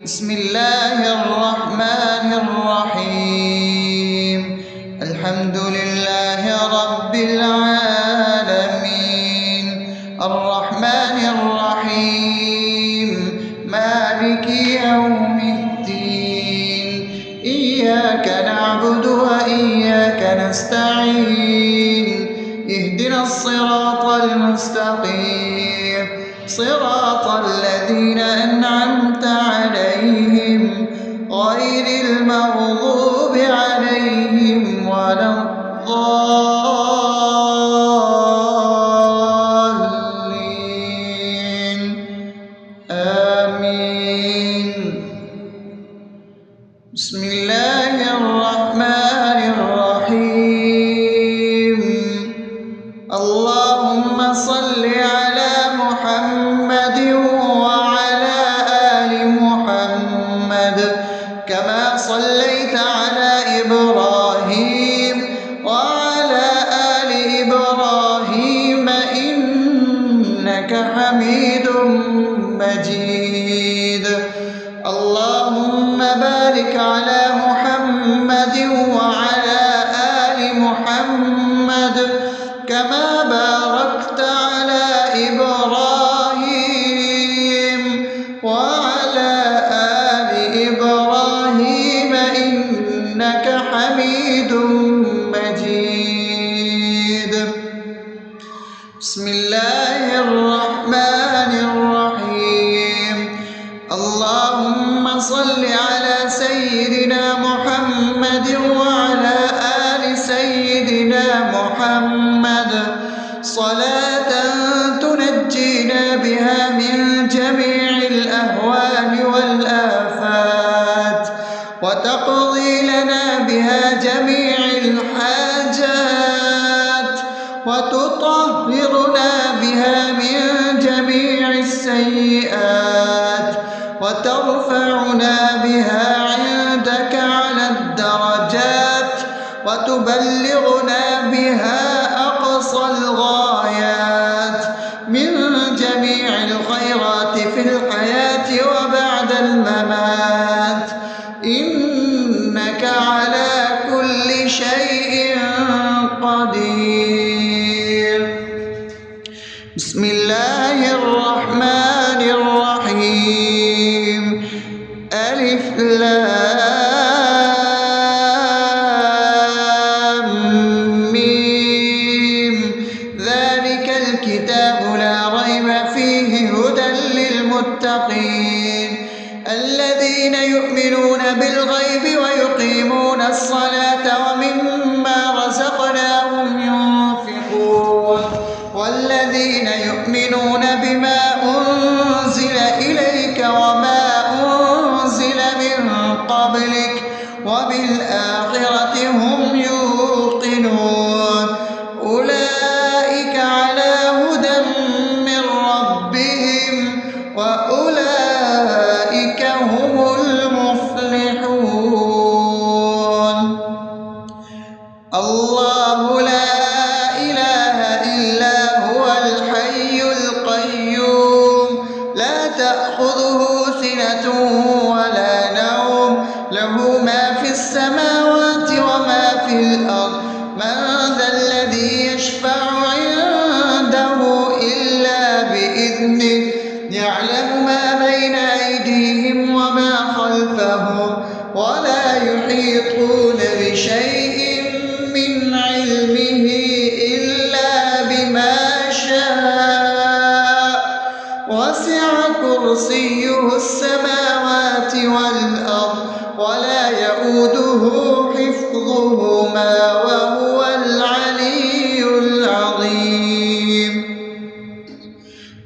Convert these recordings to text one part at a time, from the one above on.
بسم الله الرحمن الرحيم. الحمد لله رب العالمين، الرحمن الرحيم، مالك يوم الدين. إياك نعبد وإياك نستعين، اهدنا الصراط المستقيم، صراط الذين أنعمت عليهم غير المغضوب عليهم ولا الضالين. آمين. بسم الله الرحمن الرحيم. اللهم صل على محمد وعلى آل محمد كما صليت على إبراهيم وعلى آل إبراهيم إنك حميد مجيد. اللهم بارك على محمد وعلى آل محمد كما باركت على إبراهيم وعلى آل إبراهيم إنك حميد مجيد. بسم الله الرحمن الرحيم. اللهم صل على سيدنا محمد وعلى آل سيدنا محمد صلاة تنجينا بها من جميع الأهوال والآفات، وتقضي لنا بها جميع الحاجات، وتطهرنا بها من جميع السيئات، وترفعنا بها عندك على الدرجات، وتبلغنا بها أقصى الغايات من جميع الخيرات في الحياة وبعد الممات، إنك على كل شيء قدير. بسم الله الرحمن الرحيم. ألف لام ميم. ذلك الكتاب لا ريب فيه هدى للمتقين الذين يؤمنون بالغيب ويقيمون الصلاة ومما رزقناهم ينفقون والذين يؤمنون بما أنزل إليك وما أنزل من قبلك وبالآخرة هم يوقنون أولئك على هدى من ربهم وأولئك هم المفلحون. الله لا إله إلا هو الحي القيوم لا تأخذه سنة ولا نوم له ما في السماوات وما في الأرض. من ذا الذي يشفع عنده إلا بإذنه يعلم ما بين أيديهم وما خلفهم ولا يحيطون بشيء من علمه إلا بما شاء وسع كرسيه السماوات والأرض ولا يؤوده حفظهما وهو العلي العظيم.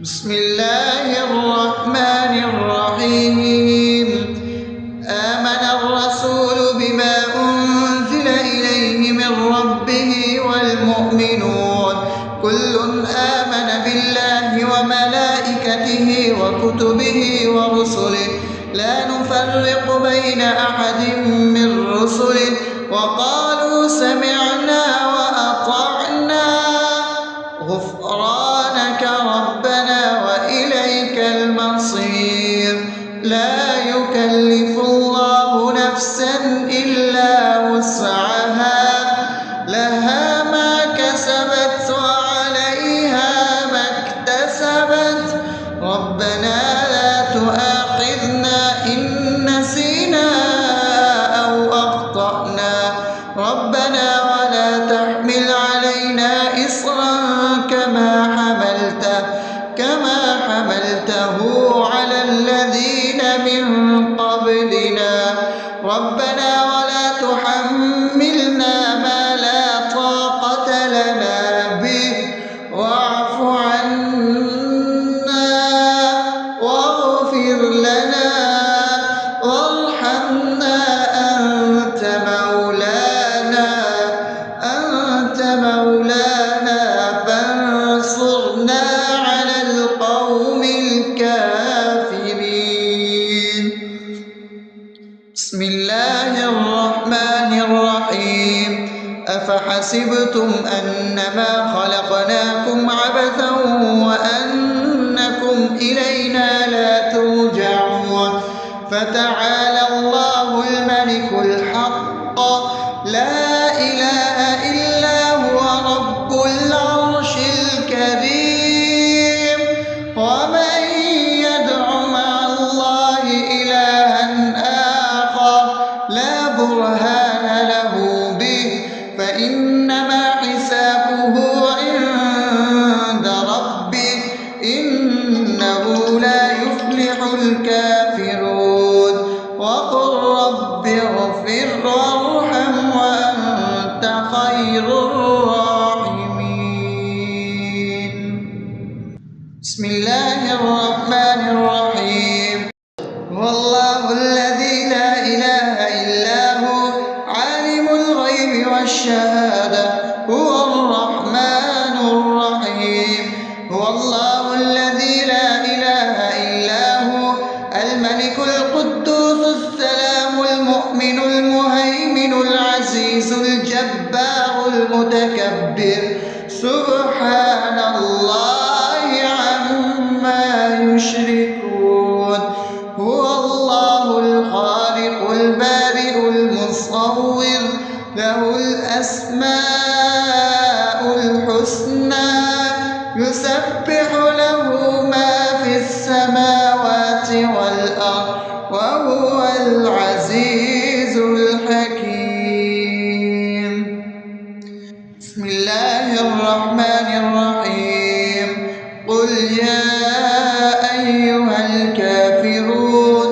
بسم الله الرحمن الرحيم. آمن الرسول بما أنزل إليه من ربه والمؤمنون كل آمن بالله وملائكته وكتبه ورسله لا نفرق بين أحد من رسله وقالوا سمعنا وأطعنا غفرانك ربنا وإليك المصير. لا يكلف يكلف الله نفسا إلا وسعها لها ما كسبت وعليها ما اكتسبت ربنا لا تؤاخذنا إن نسينا أو أخطأنا ربنا ولا تحمل علينا إصرا كما حملته على الذين من قبلنا ربنا ولا تحملنا ما لا طاقة لنا به واعف عنا واغفر لنا وارحمنا أنت مولانا فانصرنا على القوم الكافرين. بسم الله الرحمن الرحيم أفحسبتم أنما خلقناكم عبثا وأنكم إلينا لا ترجعون فتعالى الله الملك الحق لا إله إلا هو رب العرش الكريم ومن يدع مع الله إلها آخر لا برهان له به فإنما حسابه عند ربه إنه لا يفلح الكافرون وقل رب اغفر وارحم وأنت خير الراحمين. بسم الله الرحمن الرحيم هو الله الذي لا إله إلا هو عالم الغيب والشهادة هو الرحمن الرحيم هو الله الذي لا إله إلا هو الملك القدوس السلام المؤمن المهيمن العزيز الجبار المتكبر سبحان الله عما يشركون هو الله الخالق البارئ المصور له الأسماء الحسنى يسبح له ما في السماوات والأرض وهو العزيز الحكيم. بسم الله الرحمن الرحيم قل يا أيها الكافرون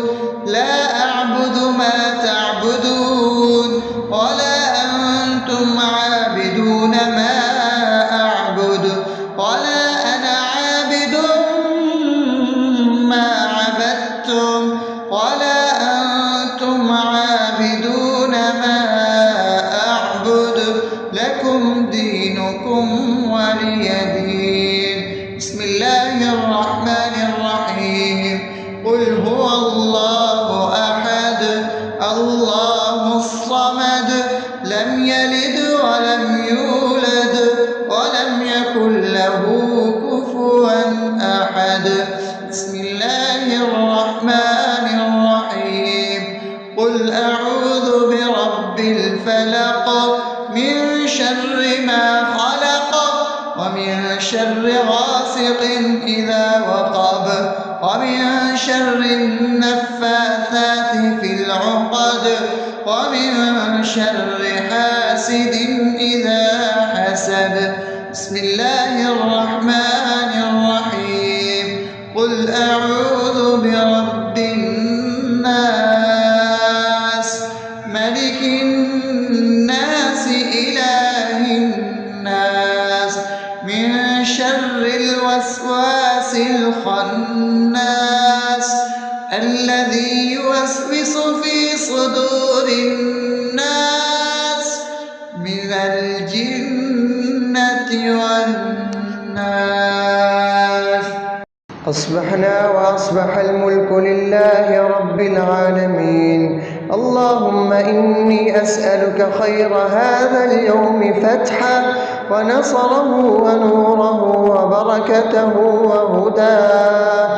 لا أعبد ما تعبدون ولا أنتم عابدون ما أعبد ولا أنا عابد ما عبدتم ولا أنتم عابدون ما أعبد لكم دينكم ولي دين. بسم الله الرحمن الرحيم قل هو الله أحد الله الصمد لم يلد ولم يولد ولم يكن له كفوا أحد. بسم الله الرحمن الرحيم قل أعوذ برب الفلق من شر ما خلق ومن شر غاسق إذا وقب ومن شر النفاثات في العقد ومن شر حاسد إذا حسد. بسم الله الرحمن الرحيم قل أعوذ برب الناس ملك الناس إله الناس من شر الوسواس الخناس الذي يوسوس في صدور الناس من الجنة والناس. أصبحنا وأصبح الملك لله رب العالمين اللهم إني أسألك خير هذا اليوم فتحه ونصره ونوره وبركته وهداه،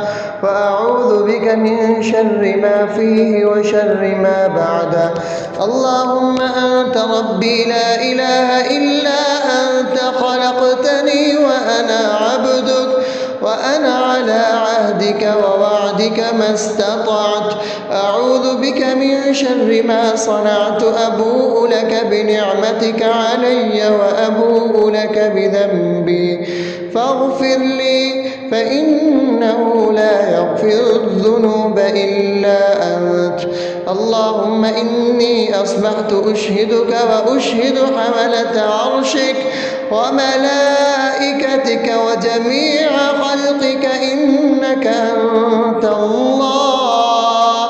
وأعوذ بك من شر ما فيه وشر ما بعده. اللهم أنت ربي لا إله إلا أنت، خلقتني وأنا عبدك، وأنا على عهدك ووعدك ما استطعت. أعوذ بك من شر ما صنعت، أبوء لك بنعمتك علي وأبوء لك بذنبي، فاغفر لي فإنه لا يغفر الذنوب إلا أنت. اللهم إني أصبحت أشهدك وأشهد حملة عرشك وملائكتك وجميع خلقك إنك أنت الله،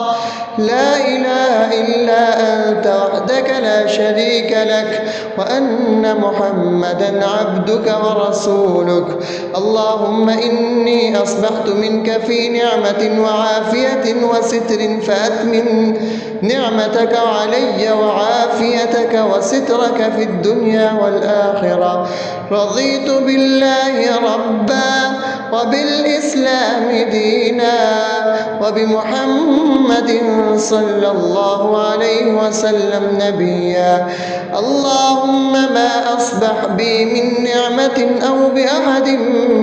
لا إله إلا أنت وحدك لا شريك لك، وأن محمدا عبدك ورسولك. اللهم إني أصبحت منك في نعمة وعافية وستر، فأتمم نعمتك علي وعافيتك وسترك في الدنيا والآخرة. رضيت بالله ربا وبالإسلام دينا وبمحمد صلى الله عليه وسلم نبيا. اللهم ما أصبح بي من نعمة أو بأحد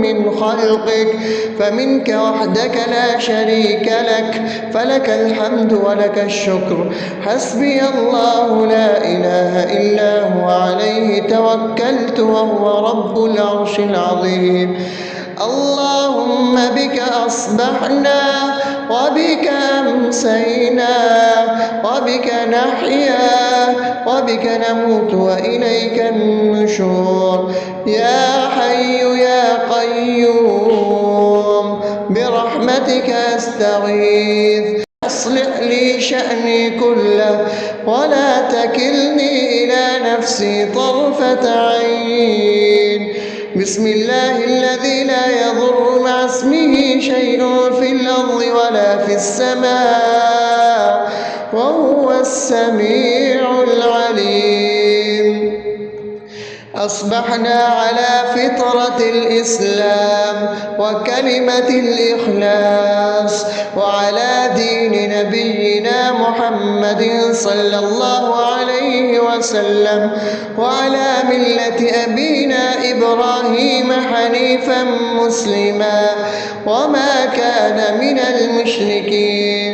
من خلقك فمنك وحدك لا شريك لك، فلك الحمد ولك الشكر. حسبي الله لا إله إلا هو، عليه توكلت وهو رب العرش العظيم. اللهم بك أصبحنا وبك أمسينا وبك نحيا وبك نموت وإليك النشور. يا حي يا قيوم برحمتك أستغيث، أصلح لي شأني كله ولا تكلني إلى نفسي طرفة عين. بسم الله الذي لا يضر مع اسمه شيء في الأرض ولا في السماء وهو السميع العليم. أصبحنا على فطرة الإسلام وكلمة الإخلاص وعلى دين نبينا محمد صلى الله عليه وسلم وعلى ملة أبينا إبراهيم حنيفا مسلما وما كان من المشركين.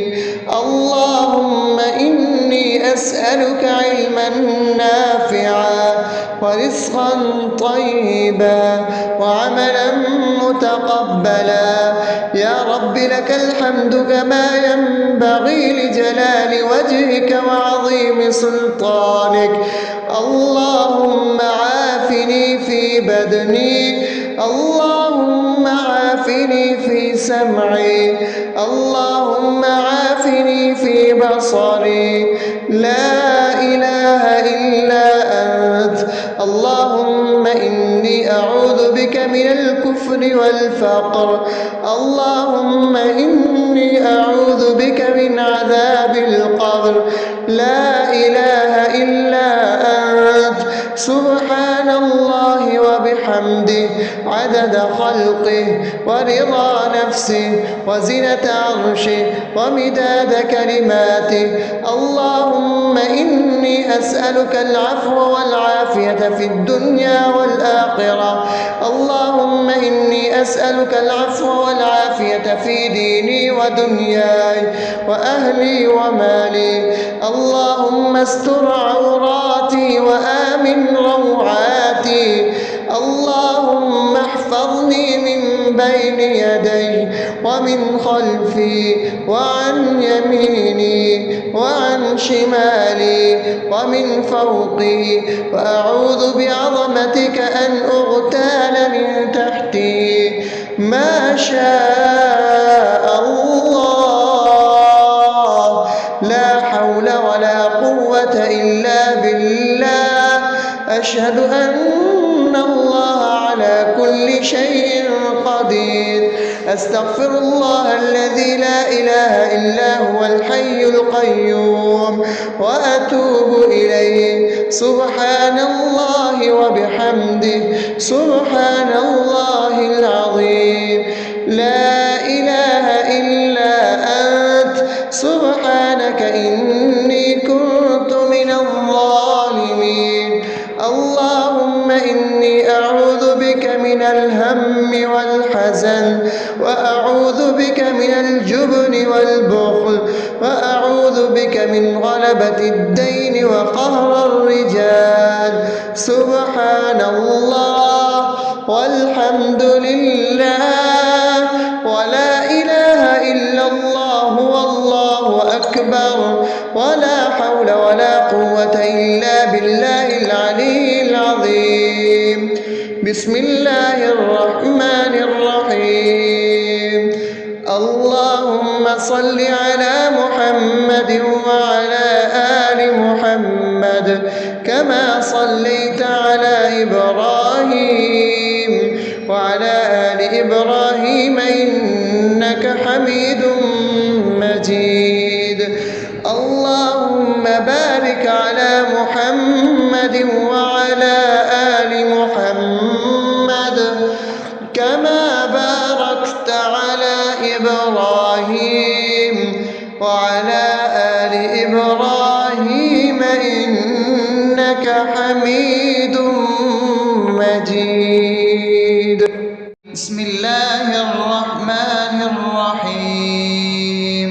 اللهم إني أسألك علما نافعا ورزقا طيبا وعملا متقبلا. يا رب لك الحمد كما ينبغي لجلال وجهك وعظيم سلطانك. اللهم عافني في بدني، اللهم عافني في سمعي، اللهم عافني في بصري. لا إله إلا أنت. اللهم إني أعوذ بك من الكفر والفقر. اللهم إني أعوذ بك من عذاب القبر. لا إله إلا أنت. سبحان الله وبحمده عدد خلقه ورضا نفسه وزنة عرشه ومداد كلماته. اللهم إني أسألك العفو والعافية في الدنيا والآخرة. اللهم إني أسألك العفو والعافية في ديني ودنياي وأهلي ومالي. اللهم استر عوراتي وآمن روعاتي. اللهم احفظني من بين يدي ومن خلفي وعن يميني وعن شمالي ومن فوقي، وأعوذ بعظمتك أن أغتال من تحتي. ما شاء الله، لا حول ولا قوة إلا بالله. أشهد أن الله على على كل شيء قدير. أستغفر الله الذي لا إله إلا هو الحي القيوم وأتوب إليه. سبحان الله وبحمده سبحان الله العظيم. لا إله إلا أنت سبحانك إني كنت من الظالمين. اللهم إني أعوذ بك من الهم والحزن، وأعوذ بك من الجبن والبخل، وأعوذ بك من غلبة الدين وقهر الرجال. سبحان الله والحمد لله ولا إله إلا الله والله أكبر ولا حول ولا قوة إلا بالله العلي العظيم. بسم الله الرحمن الرحيم. اللهم صل على محمد وعلى آل محمد كما صليت على إبراهيم وعلى آل إبراهيم إنك حميد مجيد. اللهم بارك على محمد وعلى آل محمد كما باركت على إبراهيم وعلى آل إبراهيم إنك حميد مجيد. بسم الله الرحمن الرحيم.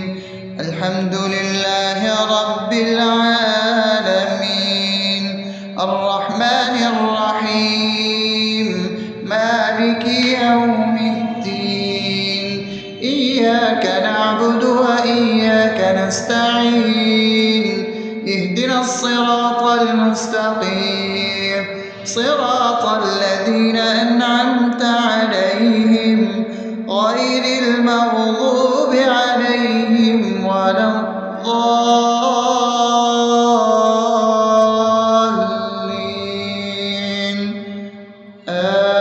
الحمد لله رب العالمين الرحمن الرحيم مالك يوم الدين. إياك نعبد وإياك نستعين. اهدنا الصراط المستقيم صراط الذين أنعمت عليهم غير المغضوب عليهم ولا الضالين.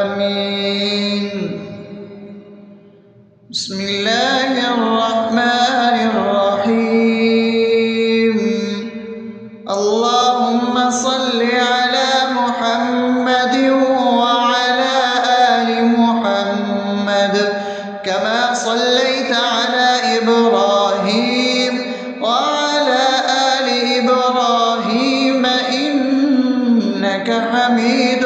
آمين. بسم الله الرحمن الرحيم. اللهم صل على محمد وعلى آل محمد كما صليت على إبراهيم وعلى آل إبراهيم إنك حميد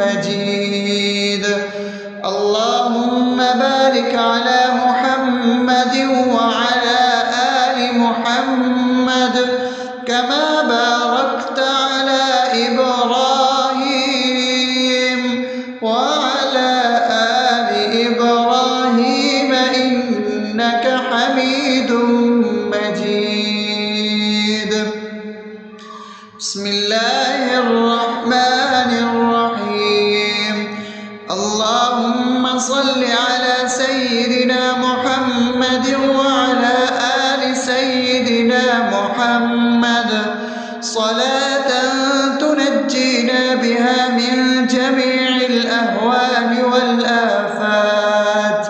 مجيد. اللهم بارك على محمد وعلى آل محمد كما باركت على إبراهيم وعلى آل إبراهيم إنك حميد مجيد. بسم الله الرحمن الرحيم. اللهم صل على سيدنا محمد وعلى آل سيدنا محمد صلاة تنجينا بها من جميع الأهوال والآفات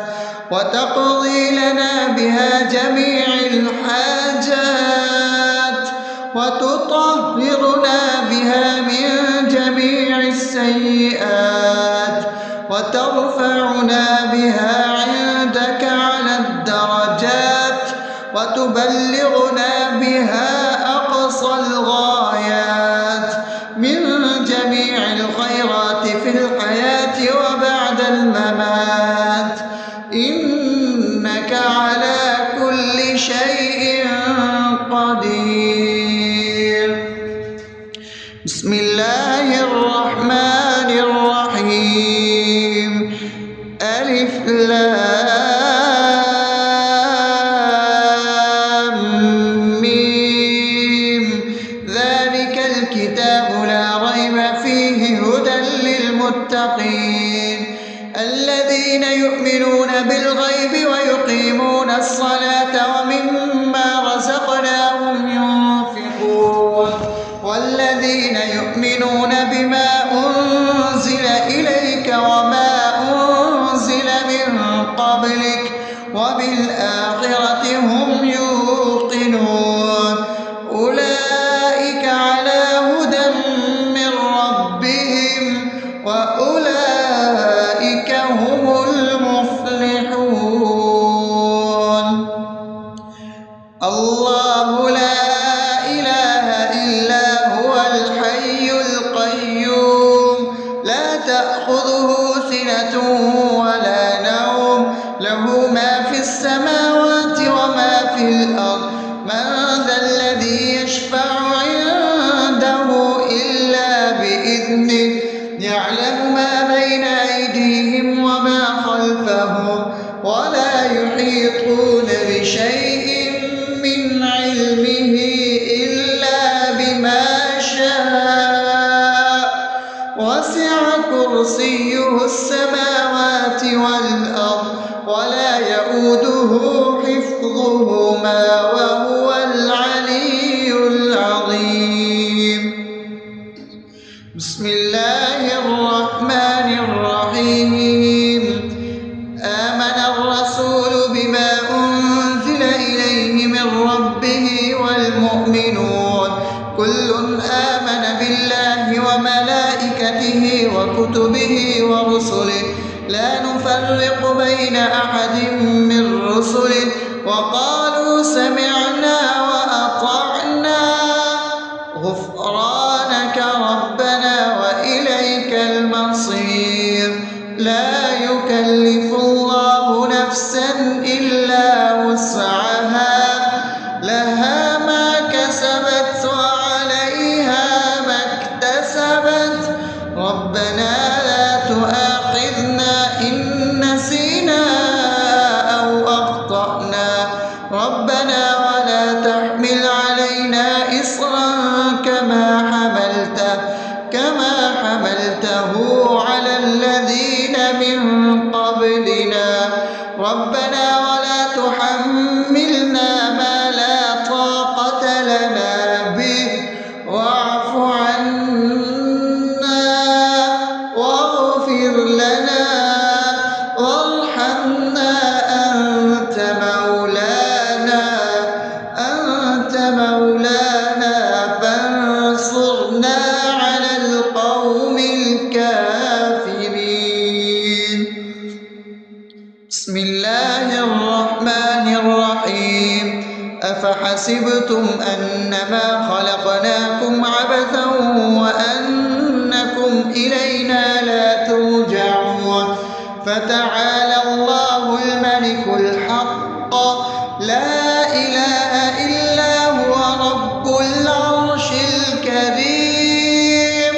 وتقضي لنا بها جميع الحاجات وتطهرنا بها من جميع السيئات وترفعنا بها عندك على الدرجات وتبلغنا بها أقصى الغايات من جميع الخيرات في الحياة وبعد الممات إنك على كل شيء قدير. بسم الله الرحمن الرحيم. ألف لام ميم. ذلك الكتاب لا ريب فيه هدى للمتقين الذين يؤمنون بالغيب ويقيمون الصلاة ومما رزقناهم ينفقون والذين يؤمنون بإذنه يعلم ما بين أيديهم وما خلفهم ولا يحيطون بشيء من علمه إلا بما شاء وسع كرسيه السماوات والأرض ولا يئوده حفظهما وهو العلي العظيم. بسم الله الرحمن الرحيم. آمن الرسول بما أنزل إليه من ربه والمؤمنون كل آمن بالله وملائكته وكتبه ورسله لا نفرق بين أحد من رسله وقالوا سمعنا وأطعنا غفرانك ربنا وإليك المصير. لا يكلف الله نفسا إلا وسعها لها ما كسبت وعليها ما اكتسبت ربنا لا تؤاخذنا إن نسينا أو أخطأنا ربنا ولا تحمل علينا إصرا كما حملته على الذين من قبلنا ربنا ولا تحملنا ما لا طاقة لنا به واعف عنا واغفر لنا وارحمنا أنت مولانا فانصرنا على القوم الكافرين. بسم الله الرحمن الرحيم. أفحسبتم أنما خلقناكم عبثا وأنكم إلينا لا ترجعون فتعالى الله الملك الحق لا إله إلا هو رب العرش الكريم.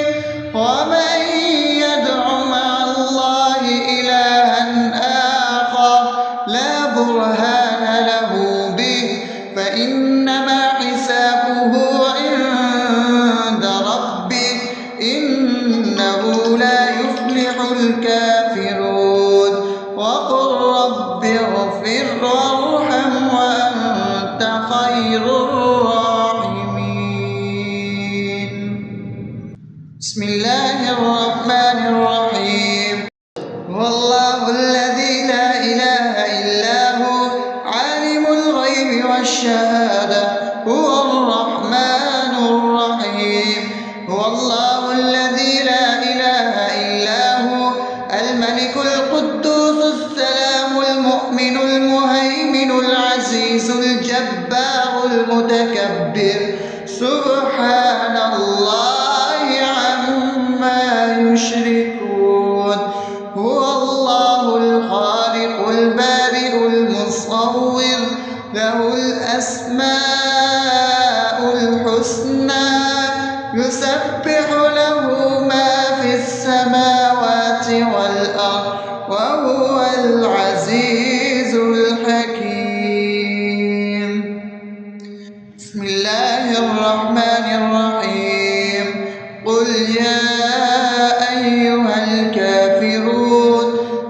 ومن يدع مع الله إلها آخر لا برهان له به فإنما حسابه عند ربه إنه لا يفلح الكافرون. وقل رب اغفر وارحم وأنت خير الراحمين. بسم الله الرحمن الرحيم. هو الله الذي لا إله إلا هو عالم الغيب والشهادة هو الرحمن الرحيم. هو الله الذي لا إله إلا هو الملك القدوس السلام المؤمن المهيمن العزيز الجبار المتكبر سبحان الله عما يشركون. هو الله الخالق البارئ المصور له الأسماء الحسنى يسبح له ما في السماوات والأرض وهو العزيز الحكيم. بسم الله الرحمن الرحيم. قل يا أيها الكافرون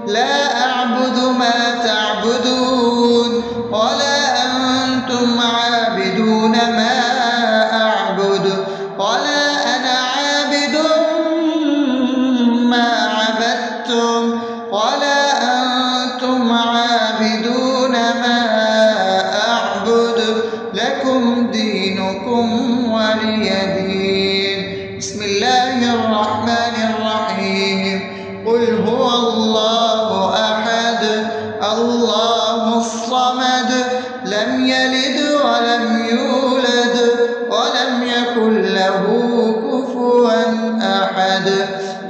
لا أعبد ما تعبدون ولا أنتم عابدون ما أعبد ولا أنا عابد ما عبدتم ولا أنتم عابدون ما أعبد لكم دينكم ولي دين. بسم الله الرحمن الرحيم. قل هو الله أحد الله الصمد لم يلد ولم يولد ولم يكن له كفوا أحد.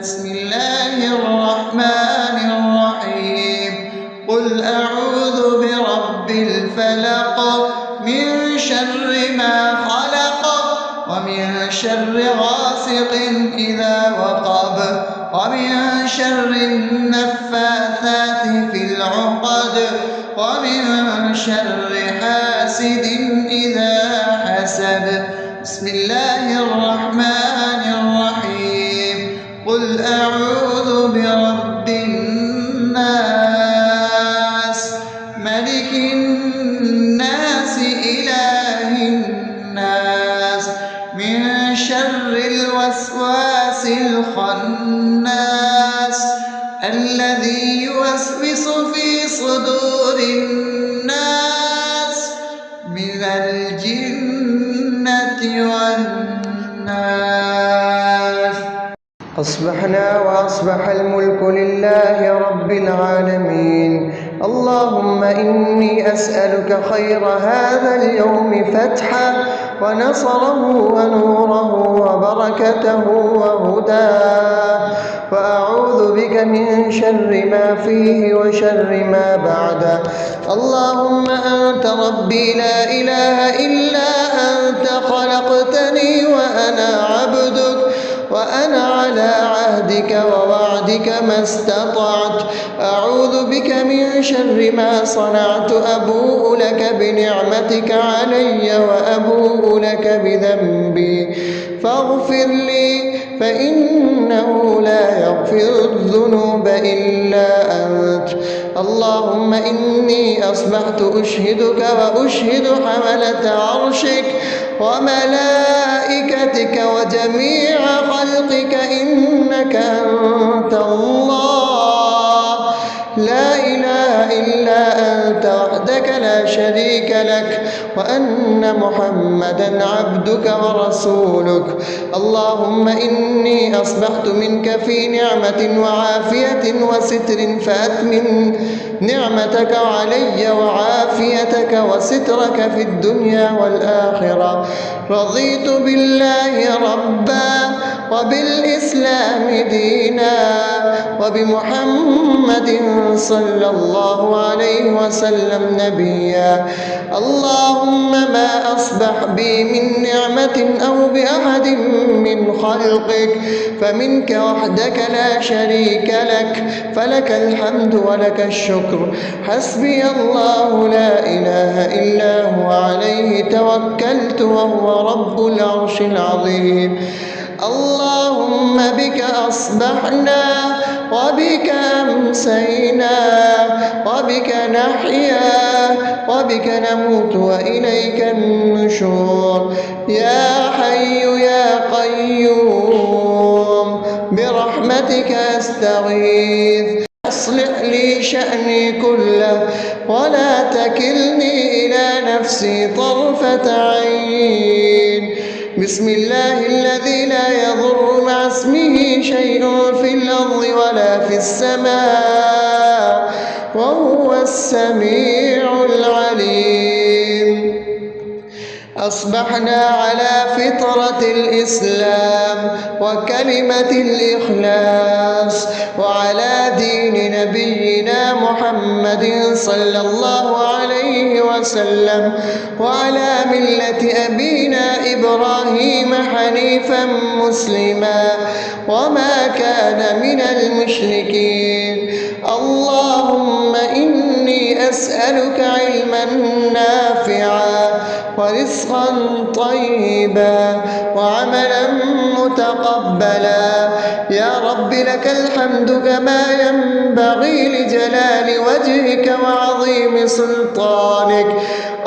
بسم الله الرحمن الرحيم. قل أعوذ برب الفلق من شر ما خلق ومن شر غاسق إذا وقب ومن شر النفاثات في العقد ومن شر حاسد إذا حسد. بسم الله الرحمن الرحيم. قل أعوذ برب الناس ملك الناس إله الناس من شر الوسواس الخناس الذي يوسوس في صدور الناس من الجنة والناس. أصبحنا وأصبح الملك لله رب العالمين. اللهم إني أسألك خير هذا اليوم فتحه ونصره ونوره وبركته وهداه، وأعوذ بك من شر ما فيه وشر ما بعده. اللهم أنت ربي لا إله إلا أنت، خلقتني وأنا عبدك، وأنا على عهدك ووعدك ما استطعت. أعوذ بك من شر ما صنعت. أبوء لك بنعمتك علي وأبوء لك بذنبي فاغفر لي، فإنه لا يغفر الذنوب إلا أنت. اللهم إني أصبحت أشهدك وأشهد حملة عرشك وملائكتك وجميع خلقك إنك أنت الله لا إله إلا أنت وحدك لا شريك لك، وأن محمدا عبدك ورسولك. اللهم إني أصبحت منك في نعمة وعافية وستر، فأتمم نعمتك علي وعافيتك وسترك في الدنيا والآخرة. رضيت بالله ربا وبالإسلام دينا وبمحمد صلى الله عليه وسلم نبيا. اللهم ما أصبح بي من نعمة أو بأحد من خلقك فمنك وحدك لا شريك لك، فلك الحمد ولك الشكر. حسبي الله لا إله إلا هو عليه توكلت وهو رب العرش العظيم. اللهم بك أصبحنا وبك أمسينا وبك نحيا وبك نموت وإليك النشور. يا حي يا قيوم برحمتك أستغيث، أصلح لي شأني كله ولا تكلني إلى نفسي طرفة عين. بسم الله الذي لا يضر مع اسمه شيء في الأرض ولا في السماء وهو السميع العليم. أصبحنا على فطرة الإسلام وكلمة الإخلاص وعلى دين نبينا محمد صلى الله عليه وسلم وعلى ملة أبينا إبراهيم حنيفا مسلما وما كان من المشركين. اللهم إني أسألك علما نافعا ورزقا طيبا وعملا متقبلا. يا رب لك الحمد كما ينبغي لجلال وجهك وعظيم سلطانك.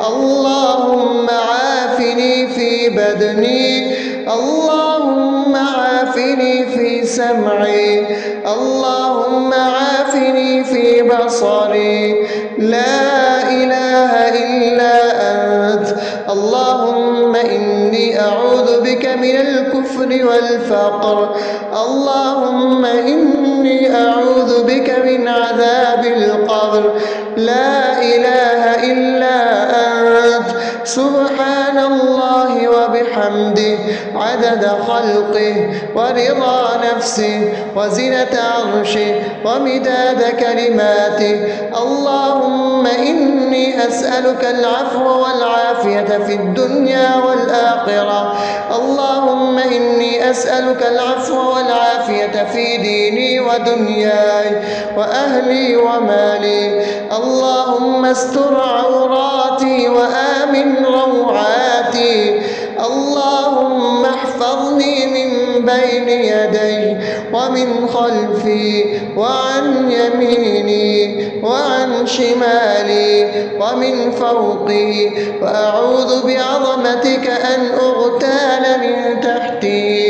اللهم عافني في بدني، اللهم عافني في سمعي، اللهم عافني في بصري. لا إله إلا أنت. اللهم إني أعوذ بك من الكفر والفقر. اللهم إني أعوذ بك من عذاب القبر. لا إله إلا أنت. سبحان الله وبحمده عدد خلقه ورضا نفسه وزنة عرشه ومداد كلماته. اللهم إني أسألك العفو والعافية في الدنيا والآخرة. اللهم إني إني أسألك العفو والعافية في ديني ودنياي وأهلي ومالي. اللهم استر عوراتي وآمن روعاتي. اللهم احفظني من بين يدي ومن خلفي وعن يميني وعن شمالي ومن فوقي، وأعوذ بعظمتك أن أغتال من تحتي.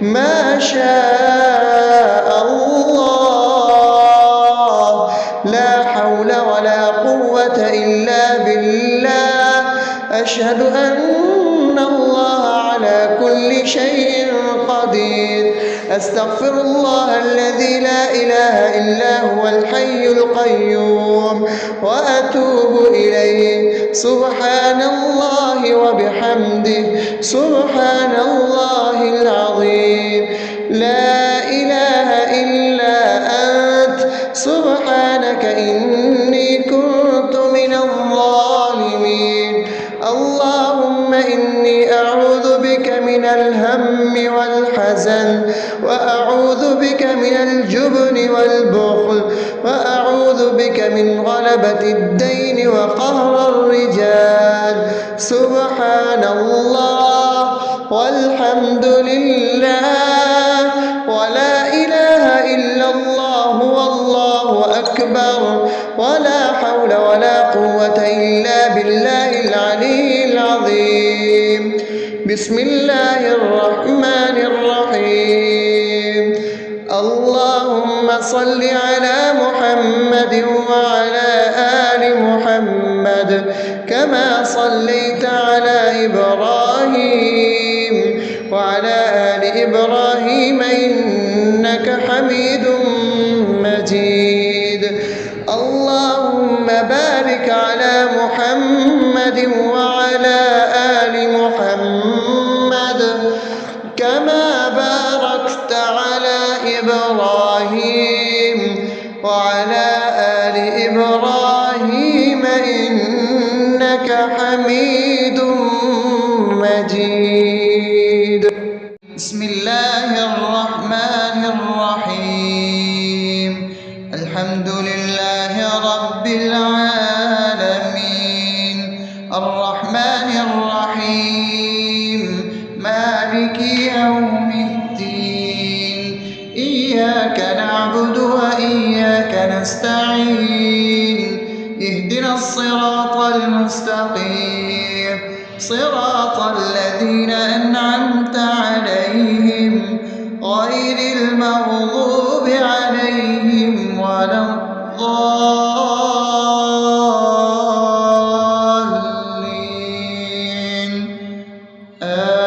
ما شاء الله، لا حول ولا قوة إلا بالله. أشهد أن الله على كل شيء قدير. أستغفر الله الذي لا إله إلا هو الحي القيوم وأتوب إليه. سبحان الله وبحمده، سبحان الله العظيم. لا إله إلا أنت، سبحانك إني كنت من الظالمين. اللهم إني أعوذ بك من الهم والحزن، وأعوذ بك من الجبن والبخل، وأعوذ بك من غلبة الدين وقهر الرجال. سبحان الله والحمد لله ولا إله إلا الله والله أكبر، ولا حول ولا قوة إلا بالله العلي العظيم. بسم الله الرحمن الرحيم. اللهم صل على محمد وعلى آل محمد كما صليت على إبراهيم وعلى آل إبراهيم إنك حميد مجيد. اللهم بارك على محمد وعلى آل محمد كما باركت على إبراهيم وعلى آل إبراهيم إنك حميد مجيد. بسم الله الرحمن الرحيم. الحمد لله رب العالمين، الرحمن الرحيم، مالك يوم الدين. إياك نعبد وإياك نستعين. اهدنا الصراط المستقيم، صراط الذين أنعمت عليهم غير المغضوب عليهم ولا الضالين.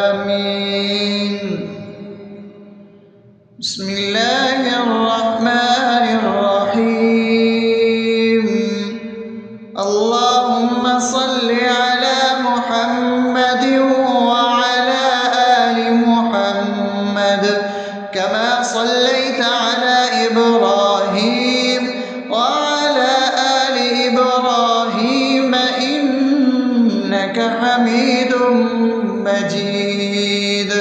آمين. بسم الله الرحمن الرحيم. اللهم صل على محمد وعلى آل محمد كما صليت على إبراهيم وعلى آل إبراهيم إنك حميد مجيد.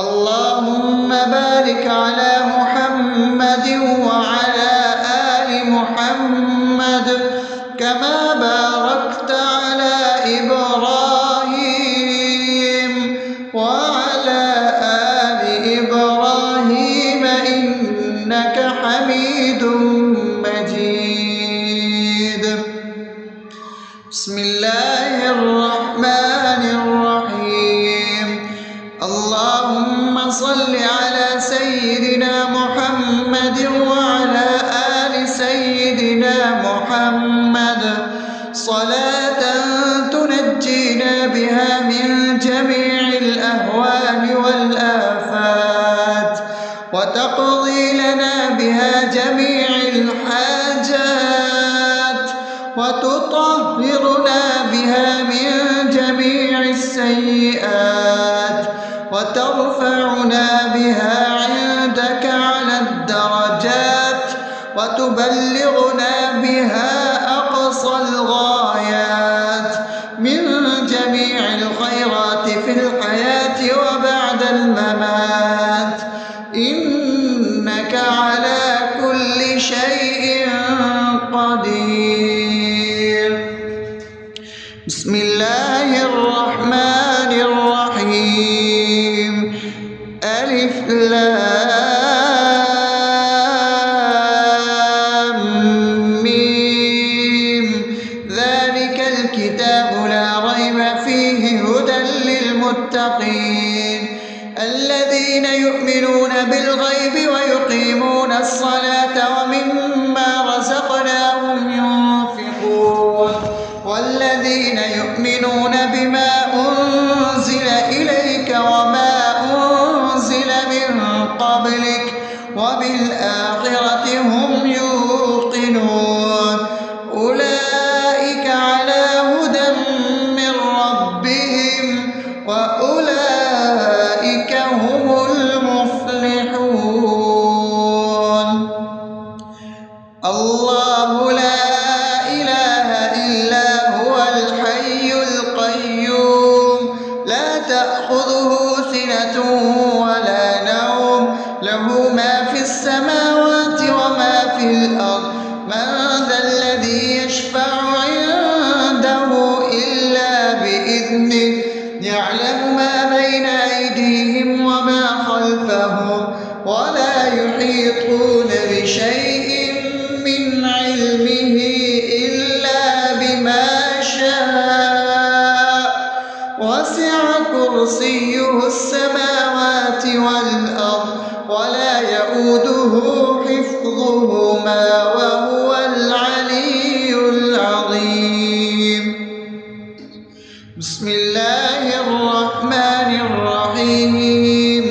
اللهم بارك على محمد وعلى آل محمد كما باركت على إبراهيم وعلى آل إبراهيم إنك حميد مجيد. بسم الله الرحمن الرحيم. اللهم صل على سيدنا محمد وعلى آل سيدنا محمد صلاة تنجينا بها من جميع الأهوال والآفات، وتقضي لنا بها جميع الحاجات، وتطهرنا بها من جميع السيئات، وترفعنا بها عندك على الدرجات، وتبلغنا بها أقصى الغايات من جميع الخيرات في الحياة وبعد الممات. لام ميم ذلك الكتاب لا ريب فيه هدى للمتقين الذين يؤمنون بالغيب ويقيمون الصلاة ومما رزقناهم ينفقون والذين يؤمنون بما أنزل إليك وما أنزل من قبلك وبالآخرة هم يوقنون أولئك على هدى من ربهم وأولئك هم المفلحون الله لا إله إلا هو الحي القيوم لا تأخذه سنة ولا نوم له ما في السماوات وما في الأرض من ذا الذي يشفع عنده إلا بإذنه يعلم ما بين أيديهم وما خلفهم ولا يحيطون بشيء من علمه إلا بما شاء وسع كرسيه السماوات والأرض ولا يؤوده حفظهما وهو العلي العظيم بسم الله الرحمن الرحيم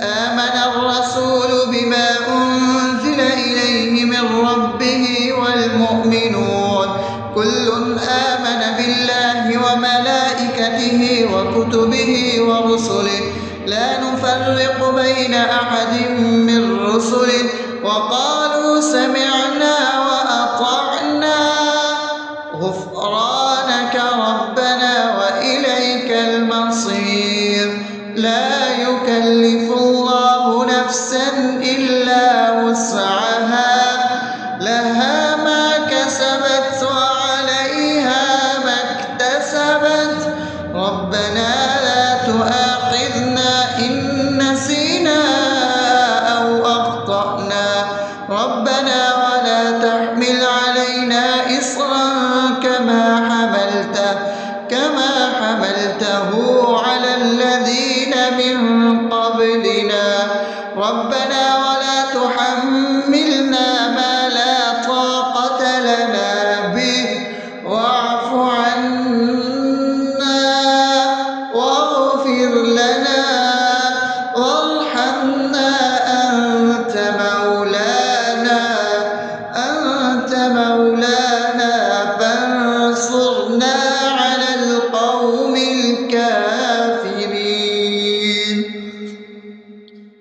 آمن الرسول بما أنزل إليه من ربه والمؤمنون كل آمن بالله وملائكته وكتبه ورسله لا نفرق بين أحد من رسله وقالوا سمعنا وأطعنا غفرانك ربنا وإليك المصير لا يكلف الله نفسا إلا وسعها لها ما كسبت وعليها ما اكتسبت ربنا لا تؤاخذنا إن نسينا أو أخطأنا ربنا ولا تحمل علينا إصرا كما حملته على الذين من قبلنا ربنا ولا تحملنا ما لا طاقة لنا به واعف عنا واغفر لنا وارحمنا أنت مولانا فانصرنا على القوم الكافرين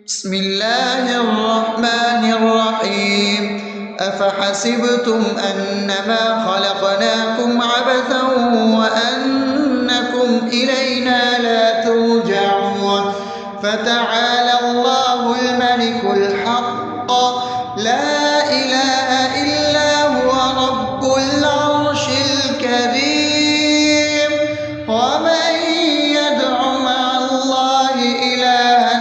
بسم الله الرحمن الرحيم أفحسبتم أنما خلقناكم عبثا وأنكم إلينا لا ترجعون فتعالى الله الملك الحق لا إله إلا هو رب العرش الكريم ومن يدع مع الله إلها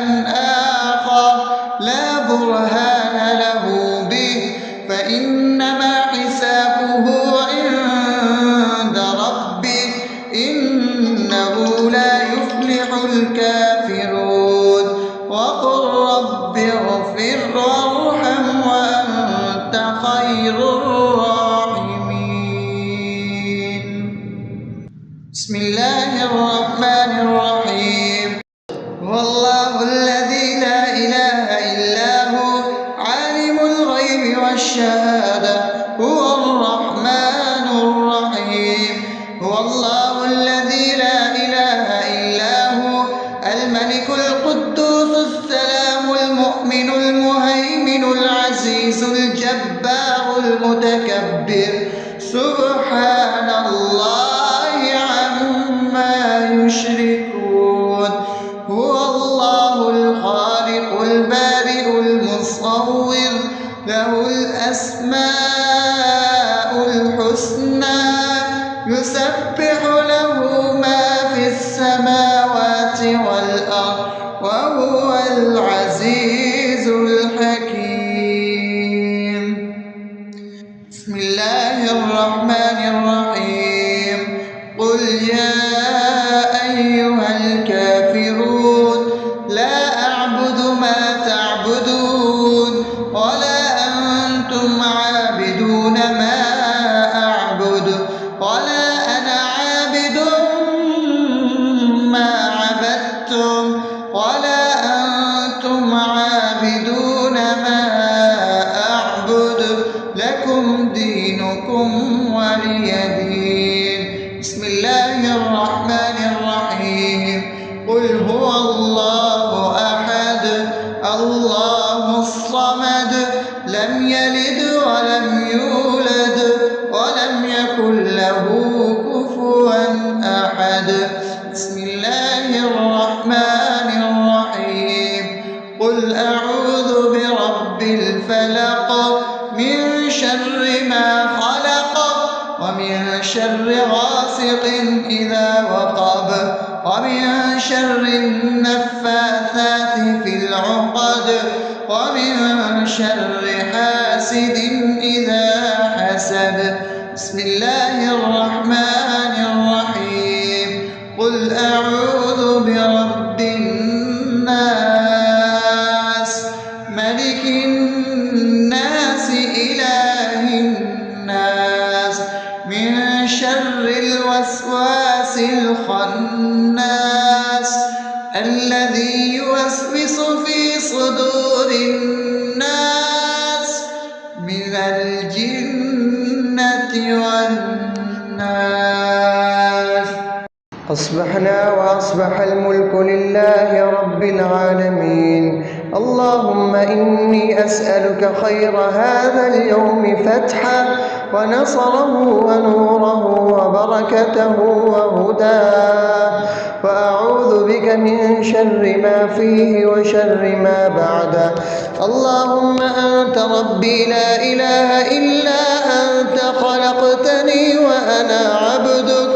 آخر لا برهان له به فإنما حسابه عند ربه إنه لا يفلح الكافرون وقل رب اغفر وارحم وأنت خير الراحمين بسم الله الرحمن الرحيم هو الله الذي لا إله إلا هو عالم الغيب والشهادة هو الرحمن الرحيم هو الله الذي لا إله إلا هو الملك القدوس السلام المؤمن المهيمن العزيز الجبار المتكبر سبحان الله عما يشركون هو الله الخالق البارئ المصور له الأسماء الحسنى يسبح له ما في السماوات والأرض وهو العزيز الحكيم. بسم الله الرحمن الرحيم. قل يا أيها الكافرون لا أعبد ما تعبدون ولا أنتم عابدون ما أعبد ولا أنا عابد ما عبدتم ولا أنتم عابدون ما أعبد لكم دينكم ولي دين. بسم الله الرحمن الرحيم. قل هو الله أحد الله الصمد لم يلد ولم يولد ولم يكن له كفوا أحد. بسم الله الرحمن الرحيم. قل أعوذ برب الفلق من شر ما خلق ومن شر غاسق إذا وقب ومن شر النفاثات في العقد ومن شر حاسد إذا حسد. بسم الله الرحمن الرحيم. قل أعوذ برب الناس ملك الناس إله الناس من شر الوسواس الخناس الذي يوسوس في صدور الناس من الجنة والناس. أصبحنا وأصبح الملك لله رب العالمين. اللهم إني أسألك خير هذا اليوم فتحه ونصره ونوره وبركته وهداه، وأعوذ بك من شر ما فيه وشر ما بعده. اللهم أنت ربي لا إله إلا أنت خلقتني وأنا عبدك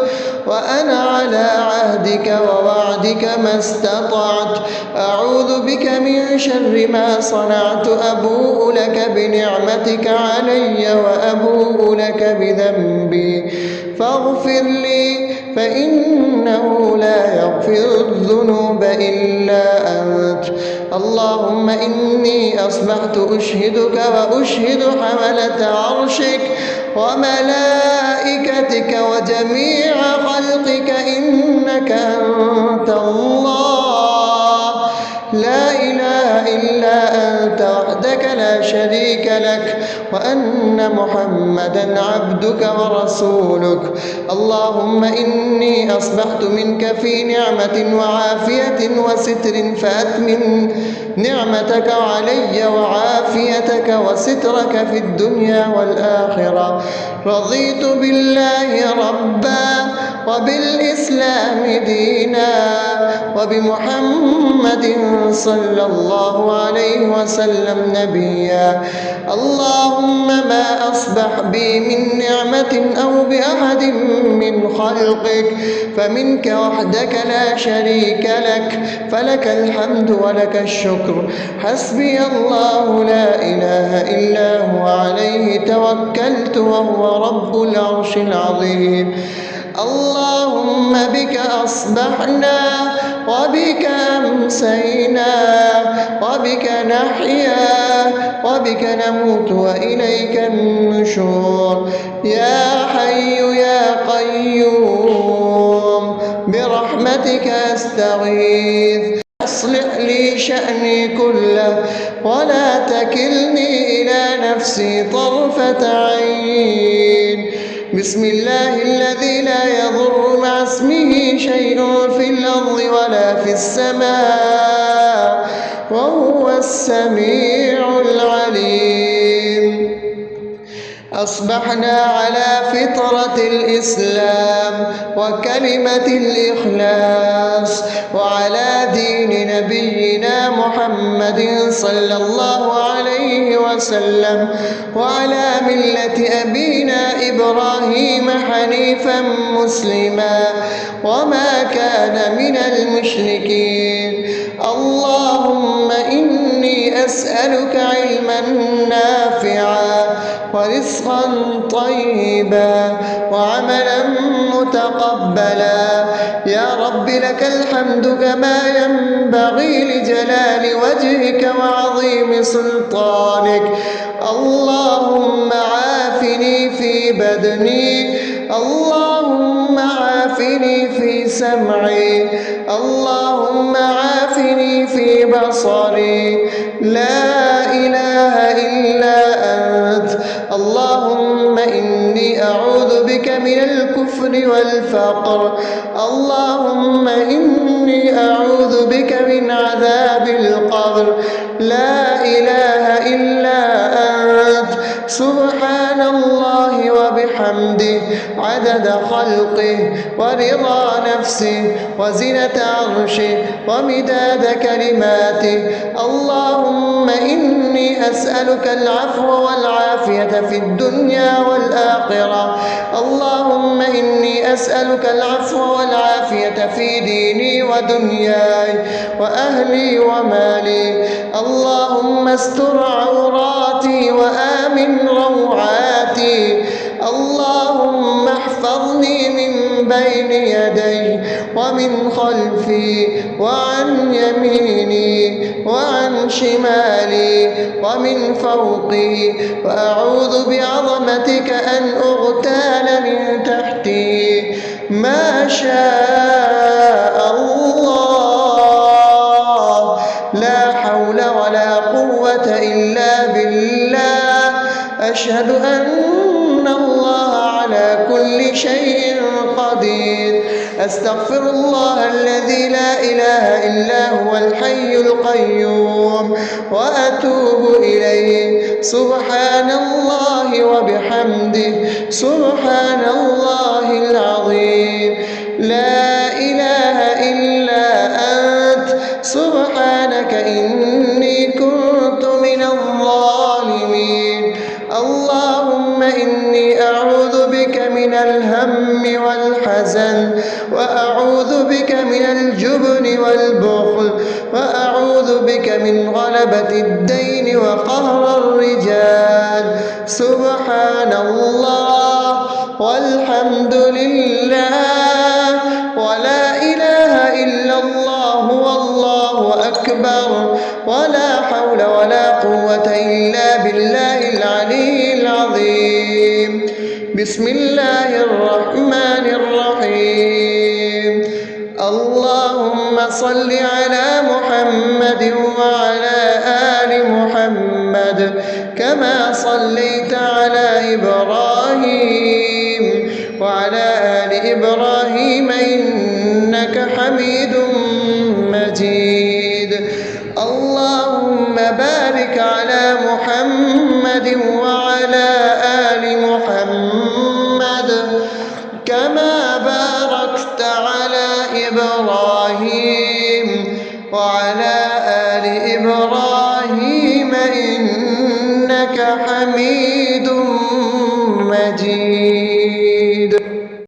وأنا على عهدك ووعدك ما استطعت. أعوذ بك من شر ما صنعت. أبوء لك بنعمتك علي وأبوء لك بذنبي فاغفر لي فإنه لا يغفر الذنوب إلا أنت. اللهم إني أصبحت أشهدك وأشهد حملة عرشك وملائكتك وجميع خلقك إنك أنت الله لا إله إلا أنت وحدك لا شريك لك وأن محمدا عبدك ورسولك. اللهم إني أصبحت منك في نعمة وعافية وستر فأتمم نعمتك علي وعافيتك وسترك في الدنيا والآخرة. رضيت بالله ربا وبالإسلام دينا وبمحمد صلى الله عليه وسلم نبيا. اللهم ما أصبح بي من نعمة أو بأحد من خلقك فمنك وحدك لا شريك لك فلك الحمد ولك الشكر. حسبي الله لا إله إلا هو عليه توكلت وهو رب العرش العظيم. اللهم بك أصبحنا وبك أمسينا وبك نحيا وبك نموت وإليك النشور. يا حي يا قيوم برحمتك أستغيث. أصلح لي شأني كله ولا تكلني إلى نفسي طرفة عين. بسم الله الذي لا يضر مع اسمه شيء في الأرض ولا في السماء وهو السميع العليم. أصبحنا على فطرة الإسلام وكلمة الإخلاص وعلى دين نبينا محمد صلى الله عليه وسلم وعلى ملة أبينا إبراهيم حنيفا مسلما وما كان من المشركين. اللهم أسألك علما نافعا ورزقا طيبا وعملا متقبلا. يا رب لك الحمد كما ينبغي لجلال وجهك وعظيم سلطانك. اللهم عافني في بدني، اللهم عافني في سمعي، اللهم عافني في بصري. لا إله إلا أنت. اللهم إني أعوذ بك من الكفر والفقر. اللهم إني أعوذ بك من عذاب القبر. لا إله إلا أنت. سبحان الله وبحمده عدد خلقه ورضا نفسه وزنة عرشه ومداد كلماته. اللهم إني أسألك العفو والعافية في الدنيا والآخرة. اللهم إني أسألك العفو والعافية في ديني ودنياي وأهلي ومالي. اللهم استر عوراتي وآمن روعاتي. اللهم احفظني من بين يدي ومن خلفي وعن يميني وعن شمالي ومن فوقي، وأعوذ بعظمتك أن أغتال من تحتي. ما شاء الله، لا حول ولا قوة إلا بالله. أشهد أن الله على كل شيء قدير. أستغفر الله الذي لا إله إلا هو الحي القيوم وأتوب إليه. سبحان الله وبحمده سبحان الله العظيم. لا إله إلا أنت. سبحانك إني كنت من الظالمين. اللهم إني أعوذ بك من الهم والحزن، وأعوذ بك من الجبن والبخل، وأعوذ بك من غلبة الدين وقهر الرجال. سبحان الله والحمد لله ولا إله إلا الله والله أكبر، ولا حول ولا قوة إلا بالله العلي العظيم. بسم الله الرحمن الرحيم. اللهم صل على محمد وعلى آل محمد كما صليت على إبراهيم وعلى آل إبراهيم إنك حميد مجيد. اللهم بارك على محمد وعلى آل محمد كما باركت على إبراهيم وعلى آل إبراهيم إنك حميد